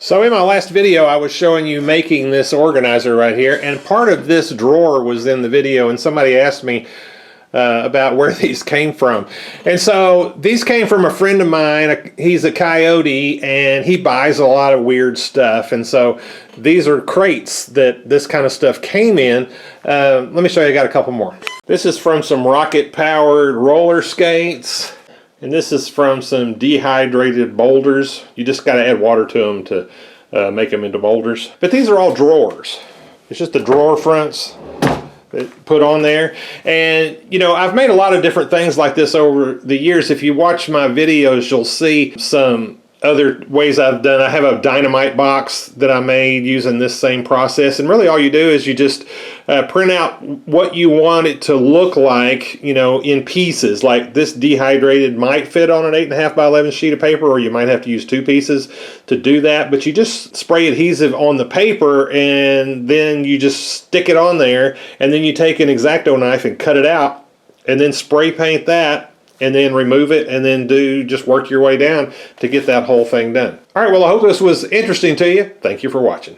So in my last video, I was showing you making this organizer right here, and part of this drawer was in the video, and somebody asked me about where these came from. And so these came from a friend of mine. He's a coyote, and he buys a lot of weird stuff. And so these are crates that this kind of stuff came in. Let me show you, I got a couple more. This is from some rocket-powered roller skates. And this is from some dehydrated boulders. You just got to add water to them to make them into boulders. But these are all drawers. It's just the drawer fronts that put on there. And you know, I've made a lot of different things like this over the years. If you watch my videos, you'll see some other ways I've done. I have a dynamite box that I made using this same process, and really all you do is you just print out what you want it to look like, you know, in pieces. Like this dehydrated might fit on an 8.5 by 11 sheet of paper, or you might have to use 2 pieces to do that, but you just spray adhesive on the paper and then you just stick it on there, and then you take an X-Acto knife and cut it out and then spray paint that, and then remove it, and then just work your way down to get that whole thing done. All right, well, I hope this was interesting to you. Thank you for watching.